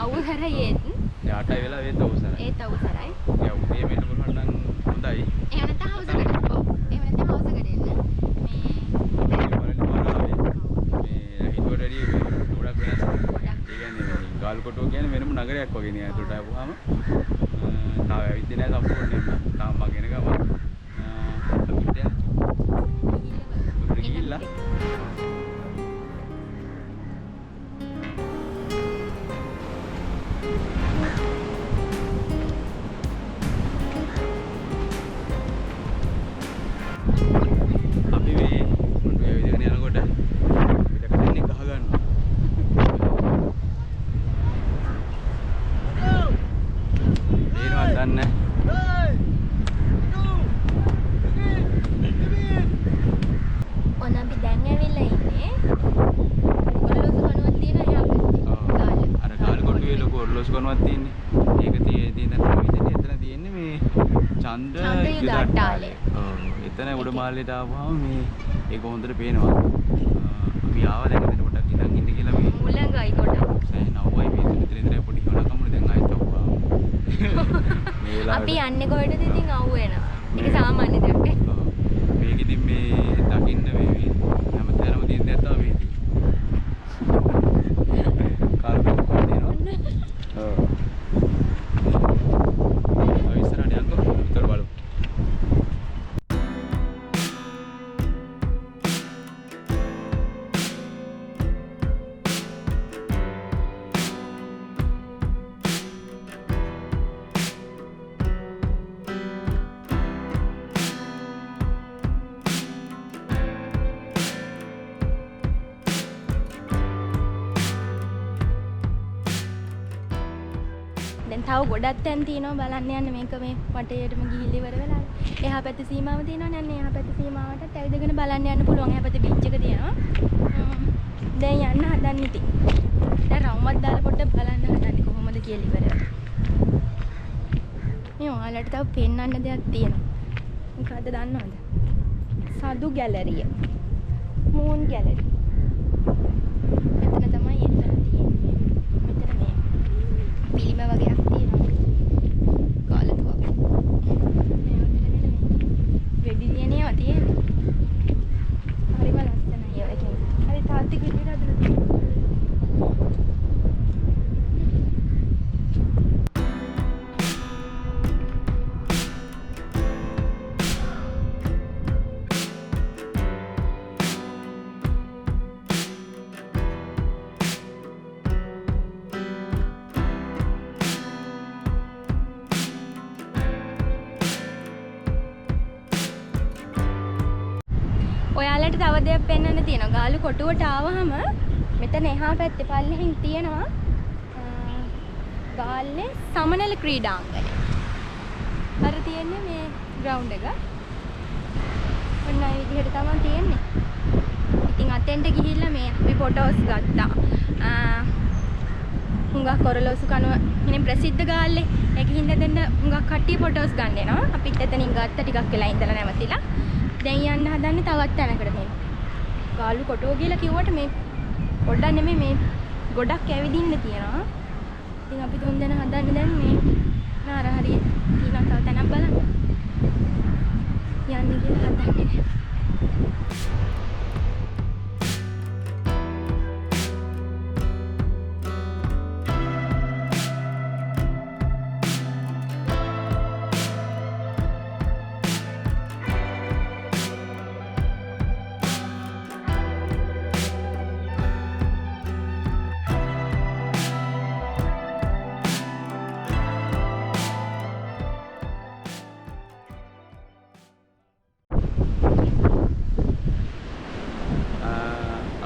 අවුහරයේත් 8යි වෙලා වේද අවසරයි. ඒත් අවුසරයි. යා උදේ මෙන්න පුළුවන් නම් හොඳයි. එහෙම නැත්නම් හවසකට. ඔව්. එහෙම නැත්නම් හවසකට එන්න. මේ හිතුවට වැඩිය ගොඩක් වෙනස්. ඒ කියන්නේ ගාල් කොටුව කියන්නේ වෙනම නගරයක් වගේ නේ. ඒකට ආවම තාම ඇවිත් නැහැ සම්පූර්ණයෙන්ම. තාම මගෙන ගම. අපිට ගිහිල්ලා එතන උඩ මාලේට ආවම මේ ඒක හොඳට පේනවා. අපි ආව දැන් මෙතන පොඩ්ඩක් ඉඳන් ඉන්න කියලා මේ මුලඟයි කොට. සෑ නව්වයි මේ විතර පොඩි හොනකමුනේ දැන් ආයෙත් අවවා. මේ වෙලාවට අපි යන්නේ කොහෙටද ඉතින් අවු වෙනවා. ඒක සාමාන්‍ය දෙයක් නේ. මේක ඉතින් මේ දකින්න වේවි. හැමතැනම තියෙන දෙයක් තමයි මේ. කාර්බන් කොටිනෝ. ඔව්. අවිසරණ යන්කෝ විතර බලමු. දැන් තව ගොඩක් තැන් තියෙනවා බලන්න යන්න මේක මේ වටේටම ගිහිල්ලා ඉවර වෙලා. එහා පැත්තේ සීමාව තියෙනවනේ අන්න එහා පැත්තේ සීමාවටත් ඇවිදගෙන බලන්න යන්න පුළුවන්. එහා පැත්තේ බීච් එක තියෙනවා. දැන් යන්න හදන්නේ ඉතින්. දැන් රවුමක් දාලා පොඩ්ඩක් බලන්න හදන්නේ කොහොමද කියලා ඉවර වෙලා. මේ ඔයාලට තව පෙන්වන්න දෙයක් තියෙනවා. මොකද්ද දන්නවද? සදු ගැලරිය. මූන් ගැලරිය. මෙතන තමයි එන්න තියෙන්නේ. මෙතන මේ පිළිම වගේක් තියෙනවා. කාලතුවක්. මේ වෙඩි දියනේ තියෙන්නේ. හරිම ලස්සනයි ඒකෙන්. හරි තාත්තික විදිහට හදලා තියෙනවා. ඔයාලට තව දෙයක් පෙන්වන්න තියෙනවා. ගාලු කොටුවට ආවහම මෙතන එහා පැත්තේ පල්ලෙහින් තියෙනවා ගාල්ලේ සමනල ක්‍රීඩාංගණය. අර තියෙන්නේ මේ ග්‍රවුන්ඩ් එක. ඔන්න ඒ විදිහට තමයි තියෙන්නේ. ඉතින් අතෙන්ට ගිහිල්ලා මේ අපි ෆොටෝස් ගත්තා. හුඟක් කොරලෝසු කනුව ඉන්නේ ප්‍රසිද්ධ ගාල්ලේ. ඒකින් දෙන්න හුඟක් කට්ටිය ෆොටෝස් ගන්න එනවා. අපිත් එතනින් ගත්ත ටිකක් වෙලා ඉඳලා නැවතිලා. දැන් යන්න හදන්නේ තවත් තැනකට මේ. ගාලු කොටුව කියලා කිව්වට මේ පොඩ්ඩක් නෙමෙයි මේ ගොඩක් ඇවිදින්න තියෙනවා. ඉතින් අපි තුන් දෙනා හදන්නේ දැන් මේ නාර හරිය තියෙන තව තැනක් බලන්න. යන්න කියලා හදන්නේ.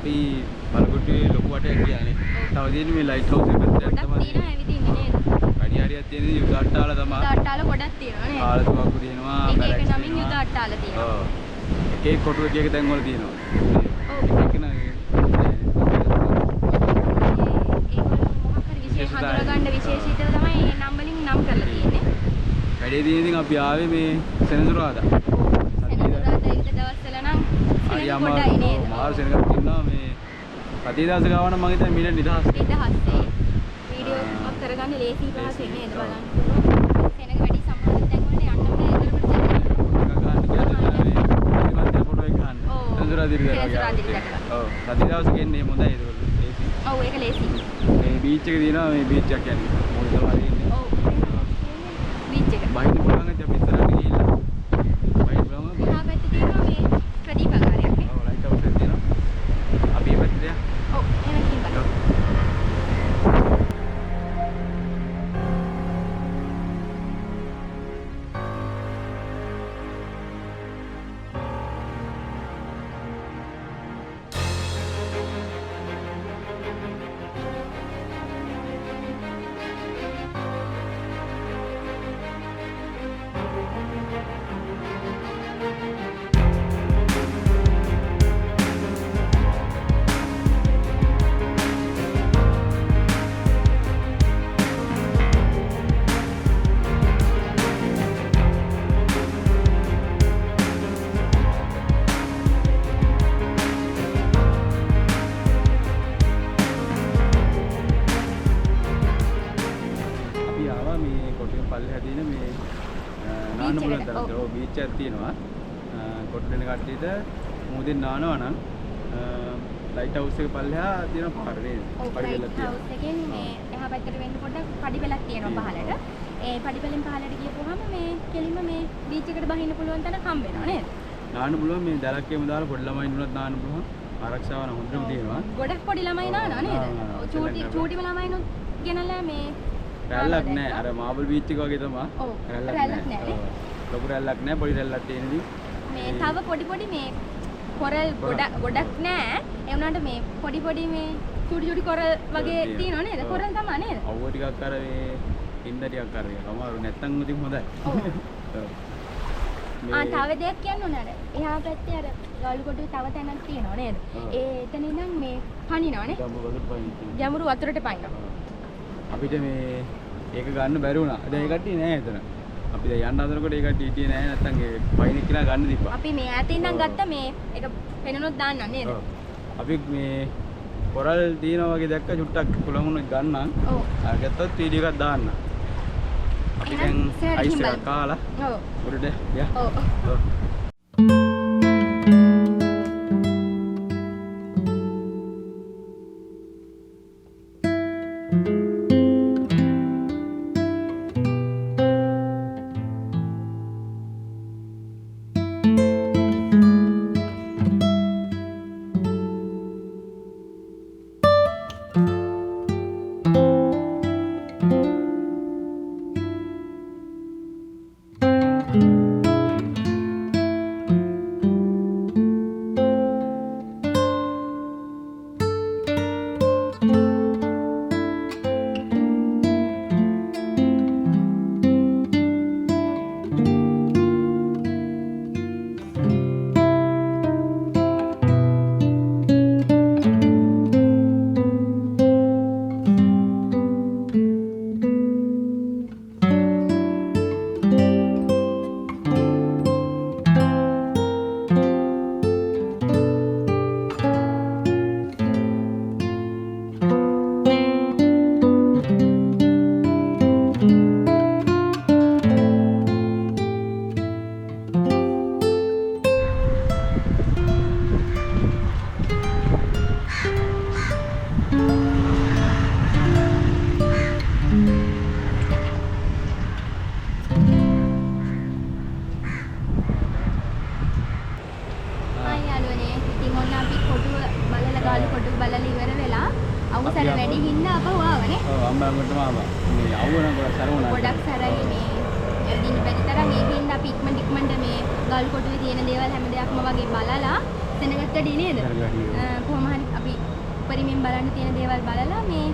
අපි බලකොට්ටුවේ ලොකු වටයක් කියන්නේ. තව තියෙන්නේ මේ ලයිට් හවුස් එකක් තමයි. ගොඩක් තියෙනවා ඇවිදින්නේ නේද? වැඩි හරියක් තියෙන යුද අට්ටාල තමයි. යුද අට්ටාල ගොඩක් තියෙනවා නේද? කාලතුවක්කු තියෙනවා. එක එක නමින් යුද අට්ටාල තියෙනවා. ඔව්. එක එක කොටුව එක එක තැන් වල තියෙනවා. ඔව්. එක නගේ. හඳුනා ගන්න විශේෂීතව තමයි මේ නම් වලින් නම් කරලා තියෙන්නේ. වැඩි දින ඉතින් අපි ආවේ මේ සෙනසුරාදා. සෙනසුරාදා ඊට දවස්වල නම් සෙනඟ කොටයි නේද? මාරු සෙනඟක් තියෙනවා මේ. සතිය දවස් ගාව නම් මම හිතන්නේ මිනිත් නිදහස්. නිදහස්. වීඩියෝ කරගන්න ලේසි පහසුයි නේද බලන්න පුළුවන්. සෙනඟ වැඩි සමහර තැන් වල යන්න බෑ ඒකට ඔව් රති දවසක එන්නේ හොඳයි ඒක ලේසි. ඔව් ඒක ලේසි. මේ බීච් එක තියෙනවා මේ බීච් එක කියන්නේ මොකද තමයි ඉන්නේ. ඔව් බීච් එක. බයින් පුළුවන් අපි ඉස්සරහට ගිහිල්ලා. බයින් පුළුවන්. එහා පැත්තේ තියෙනවා මේ ප්‍රදීපාගාරයක් නේ. ඔව් ලයිට් හවුස් එක තියෙනවා. අපි මේ පැත්තේ යන්න. ඔව් එහෙනම් කිව්වා. නාන්න පුළුවන් තරම් ඔව් බීච් එකක් තියෙනවා. කොටු දෙන කට්ටියට මූදෙන් නානවා නම් ලයිට් හවුස් එක පල්ලෙහා තියෙන පාර නේද? පඩිපෙළක් තියෙනවා. හවුස් එකෙන් මේ එහා පැත්තට වෙන්න පොඩ්ඩක් පඩිපෙළක් තියෙනවා පහළට. ඒ පඩිපෙළෙන් පහළට ගියපුවාම මේ කෙලින්ම මේ බීච් එකට බහින්න පුළුවන් තැනක් හම්බ වෙනවා නේද? නාන්න පුළුවන් මේ දැලක්කේම දාලා පොඩි ළමයි ඉන්නුනත් නාන්න පුළුවන්. ආරක්ෂාව නම් හොඳටම තියෙනවා. ගොඩක් පොඩි ළමයි නානවා නේද? චූටි ළමයිනුත් ගෙනලා මේ රැල්ලක් නෑ අර මාබල් බීච් එක වගේ තමයි. ඔව් රැල්ලක් නෑ. ලොකු රැල්ලක් නෑ පොඩි රැල්ලක් තියෙනදී. මේ තව පොඩි මේ කොරල් ගොඩක් නෑ. ඒ වුණාට මේ පොඩි මේ චූටි කොරල් වගේ තියෙනවා නේද? කොරල් තමයි නේද? අවුව ටිකක් අර මේ ඉන්න ටිකක් අර අමාරු නැත්තම් ඉතින් හොඳයි. තව දෙයක් කියන්න ඕනේ අර එහා පැත්තේ අර ගල්ු කොටුවේ තව තැනක් තියෙනවා නේද? එතන ඉඳන් මේ පනිනවනේ. ගැඹුරු වතුරට පනිනවා. අපිට මේ ඒක ගන්න බැරි වුණා. දැන් ඒ කට්ටිය නෑ එතන. අපි දැන් යන්න හදනකොට ඒ කට්ටිය හිටියේ නෑ නැත්තම් ඒ පයින් එක්කලා ගන්න දීපා. අපි මේ ඈතින් ඉඳන් ගත්ත මේ ඒක පෙනුනොත් දාන්නම් නේද? ඔව්. අපි මේ කොරල් දිනවා වගේ දැක්ක චුට්ටක් කුලමුණු ගන්නම්. ඔව්. ආ ගත්තොත් වීඩියෝ එකක් දාන්න. අපි දැන් අයිස් එකක් කාලා. ඔව්. උඩට යා. ඔව්. ඔව්. අවසර වැඩි හින්දා අපව ආවනේ. ඔව් අම්බලන්ගොඩටම ආවා. මේ අවුව නම් ගොඩක් සර වුණා. ගොඩක් සරයි මේ එදින බැරි තරම් මේකෙන්ද අපි ඉක්මනට මේ ගල් කොටුවේ තියෙන දේවල් හැම දෙයක්ම වගේ බලලා සෙනගත්තඩි නේද? කොහොම හරි අපි පරිමින් බලන්න තියෙන දේවල් බලලා මේ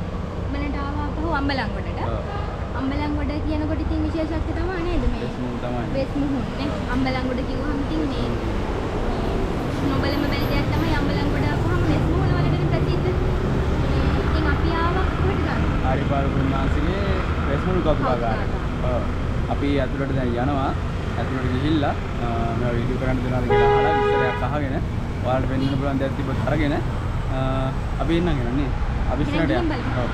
මනට ආවා අපහු අම්බලන්ගොඩට. අම්බලන්ගොඩ කියනකොට ඉතින් විශේෂත්වය තමයි නේද මේ? වෙස් මුහුණ නේ. අම්බලන්ගොඩ කිව්වම ඉතින් මේ නොබලම බැරි දෙයක් තමයි අම්බලන්ගොඩ ආවම වෙස් මුහුණ වලට ප්‍රසිද්ධ. ඉතින් අපි ආවා කොහෙද ගන්න? ආරිපාල ගුණාසිගේ වෙස් මුහුණ කපුවාගාරය. ඔව්. අපි ඇතුළට දැන් යනවා. ඇතුළට ගිහිල්ලා මම වීඩියෝ කරන්න දෙනවාද කියලා අහලා විස්තරයක් අහගෙන ඔයාලට වෙන්න පුළුවන් දේවල් තිබ්බත් අරගෙන අපි එන්නම් නේ. අපි ඉස්සරහට යන්න. ඔව්.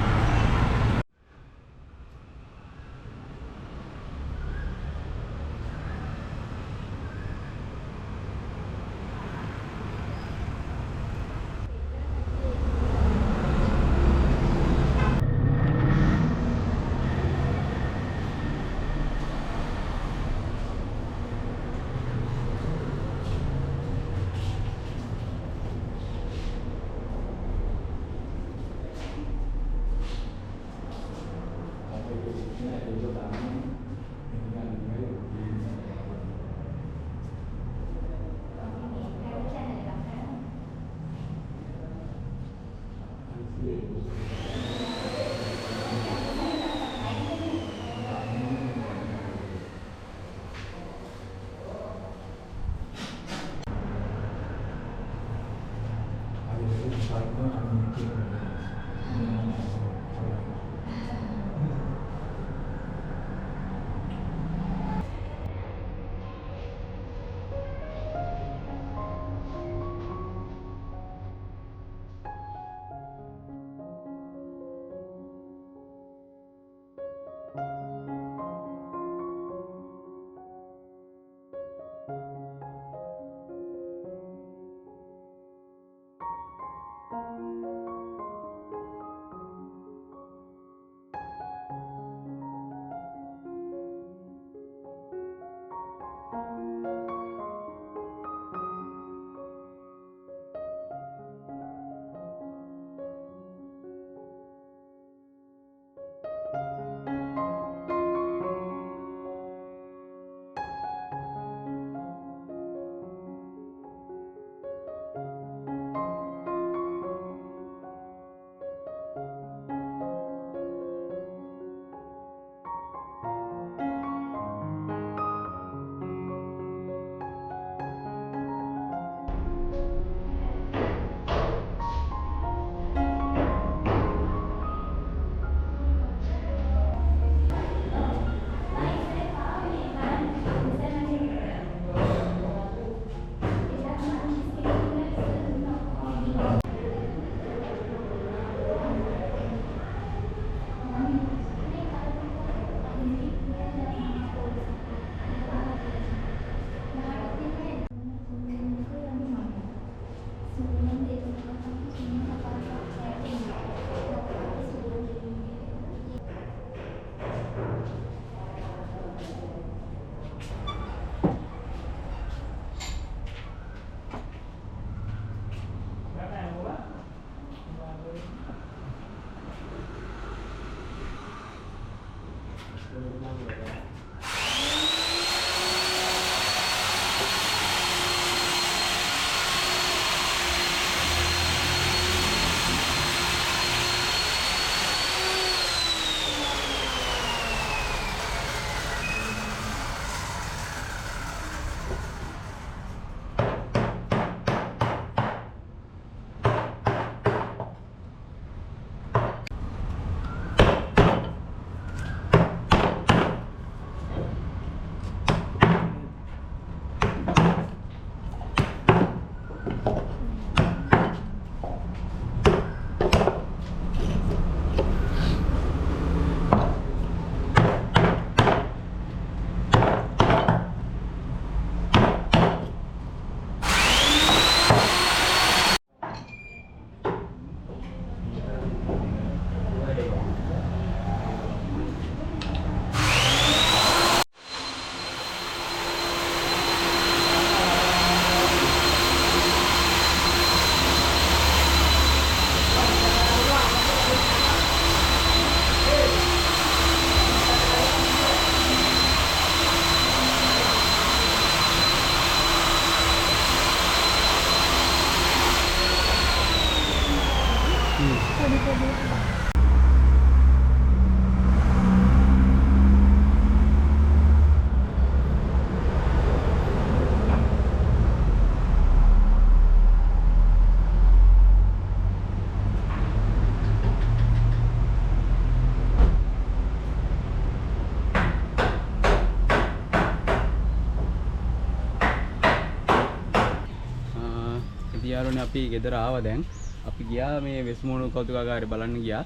යාළුවනේ අපි ගෙදර ආවා දැන්. අපි ගියා මේ වෙස්මුණු කෞතුකාගාරය බලන්න ගියා.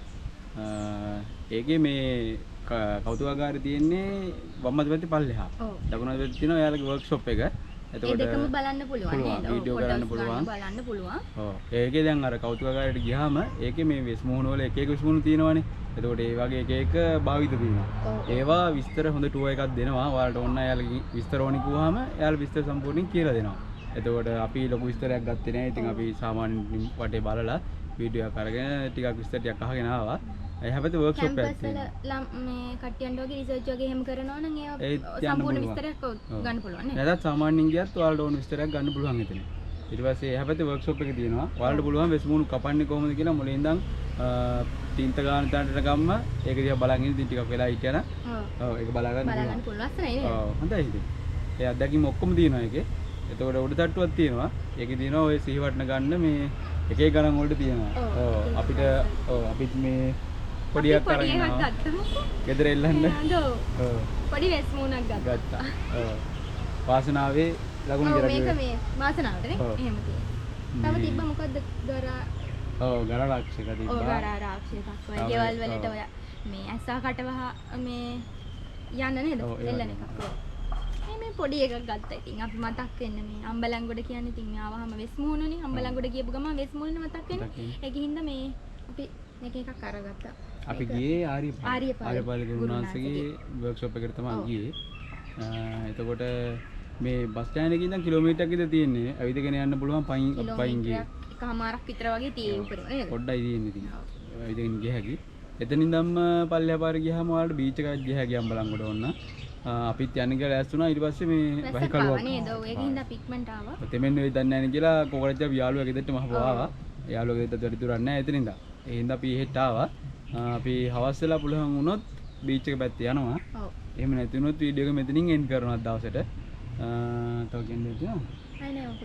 ඒකේ මේ කෞතුකාගාරය තියෙන්නේ වම් අත පැත්තේ පල්ලෙහා. දකුණු අත පැත්තේ තියෙනවා එයාලගේ වර්ක්ෂොප් එක. එතකොට ඒකම බලන්න පුළුවන් නේද? වීඩියෝ කරන්න පුළුවන්. බලන්න පුළුවන්. ඔව්. ඒකේ දැන් අර කෞතුකාගාරයට ගියාම ඒකේ මේ වෙස්මුණු වල එක එක වෙස්මුණු තියෙනවානේ. එතකොට ඒ වගේ එක එක භාවිත තියෙනවා. ඒවා විස්තර හොඳ ටුවර් එකක් දෙනවා. ඔයාලට ඕන එයාලගේ විස්තර ඕනි කිව්වහම එයාලා විස්තර සම්පූර්ණයෙන් කියලා දෙනවා. එතකොට අපි ලොකු විස්තරයක් ගත්තේ නැහැ. ඉතින් අපි සාමාන්‍ය වටේ බලලා වීඩියෝ එකක් අරගෙන ටිකක් විස්තර ටිකක් අහගෙන ආවා. ඒ හැබැයි වර්ක්ෂොප් එකක් තියෙනවා. මේ කට්ටියන්ට වගේ රිසර්ච් වගේ එහෙම කරනවා නම් ඒවා සම්පූර්ණ විස්තරයක් ගන්න පුළුවන් නේද? නැත්නම් සාමාන්‍යයෙන් ගියත් ඔයාලට ඕන විස්තරයක් ගන්න පුළුවන් එතන. ඊට පස්සේ හැබැයි වර්ක්ෂොප් එක තියෙනවා. ඔයාලට පුළුවන් වෙස්මුණු කපන්නේ කොහොමද කියලා මුලින් ඉඳන් තින්ත ගන්න තැනට ගම්ම ඒක දිහා බලන් ඉඳන් ටිකක් වෙලා හිටියන. ඔව් ඒක බලා ගන්න පුළුවන්. ලස්සනයි නේද? ඔව් හොඳයි ඉතින්. ඒ අත්දැකීම් ඔක්කොම තියෙනවා ඒකේ. එතකොට උඩ තට්ටුවක් තියෙනවා. ඒකේ තියෙනවා ඔය සිහිවටන ගන්න මේ එක එක ගණන් වලට තියෙනවා. ඔව් අපිට අපිත් මේ පොඩියක් අරගෙන ආවා. ගෙදර එල්ලන්න. ඔව්. පොඩි වෙස්මුණක් ගත්තා. ඔව්. වාසනාවේ ලකුණු කරගෙන. මේක මේ වාසනාවටනේ. එහෙම තියෙනවා. තව තිබ්බ මොකද්ද ගරා? ඔව් ගරා රාක්ෂක තිබ්බා. ඔව් ගරා රාක්ෂකක්. ඔය ගෙවල් වලට ඔය මේ ඇස්සා කටවහ මේ යන්න නේද? එල්ලන එකක්. මේ පොඩි එකක් ගත්තා. ඉතින් අපි මතක් වෙන්න මේ අම්බලන්ගොඩ කියන්නේ ඉතින් මේ ආවහම වෙස්මුණනේ. අම්බලන්ගොඩ ගියපු ගමන් වෙස්මුණනේ මතක් වෙන්නේ. ඒකින්ද මේ අපි මේක එකක් අරගත්තා. අපි ගියේ ආර්යපාල ගුරුනාන්සේගේ වර්ක්ෂොප් එකට තමයි ගියේ. එතකොට මේ බස් ස්ටෑන්ඩ් එකේ ඉඳන් කිලෝමීටරයක් විතර තියෙන්නේ. ඇවිදගෙන යන්න පුළුවන් පයින් ගියේ. එකමාරක් විතර වගේ තියෙයි උඩ නේද? පොඩ්ඩයි තියෙන්නේ ඉතින්. ඇවිදගෙන ගිය හැකි. එතනින් ඉඳන්ම පල්ලෙහා පාරේ ගියාම ඔයාලට බීච් එකක් ගිය හැකි අම්බලන්ගොඩ ඕන්න. අපිත් යන්න කියලා ඈස් වුණා. ඊට පස්සේ මේ වහිකලුවක් නේද? ඒකෙන් ඉඳන් පික්මන්ට් ආවා. තෙමෙන්න වෙයි දන්නේ නැහැ නේ කියලා කොකරච්ච අපි යාළුවා ගෙදරට මහව ආවා. යාළුවා ගෙදරට වැඩි දුරක් නැහැ එතනින් ඉඳන්. ඒ හින්දා අපි එහෙට ආවා. අපි හවස් වෙලා පුළුවන් වුණොත් බීච් එක පැත්තේ යනවා. ඔව්. එහෙම නැති වුණොත් වීඩියෝ එක මෙතනින් එන්ඩ් කරනවා දවසට. තව කියන්නේ තියෙනවා? අය නෑ ඔක.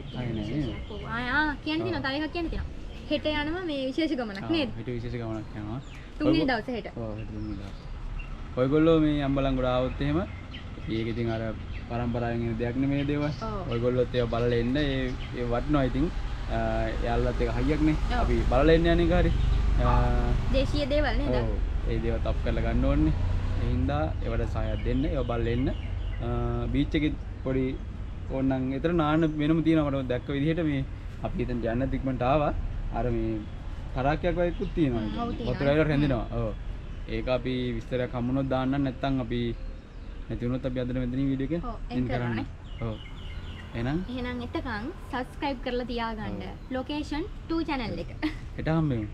කියන්න තියෙනවා. තව එකක් කියන්න තියෙනවා. හෙට යනවා මේ විශේෂ ගමනක් නේද? හෙට විශේෂ ගමනක් යනවා. තුන්වෙනි දවසේ හෙට. ඔව් හෙට තුන්වෙනි දවසේ. ඔයගොල්ලෝ මේ අම්බලන්ගොඩ ආවොත් එහෙම ඒක ඉතින් අර පරම්පරාවෙන් එන දෙයක් නෙමෙයි දේවල්. ඔයගොල්ලොත් ඒව බලලා එන්න ඒ වටිනවා ඉතින්. යාළුවත් එක හයියක් නේ. අපි බලලා එන්න යන්නේ කාරේ. දේශීය දේවල් නේද? ඔව්. ඒ දේවල් තප් කරලා ගන්න ඕනේ. ඒ හින්දා ඒවට සහායක් දෙන්න. ඒව බලලා එන්න. බීච් එකේ පොඩි ඕනනම් එතන නාන්න වෙනම තියෙනවා මට දැක්ක විදිහට මේ අපි එතන යන්න තික්මන්ට ආවා. අර මේ තරාක්කයක් වගේකුත් තියෙනවා. වතුර ඇවිල්ලා රැඳෙනවා. ඔව්. ඒක අපි විස්තරයක් හම්බුනොත් දාන්න නැත්නම් අපි නැති වුණොත් අපි අදට මෙතනින් වීඩියෝ එක එන් කරන්නේ. ඔව්. එහෙනම් එතකන් subscribe කරලා තියාගන්න. location 2 channel එක. හෙට හම්බෙමු.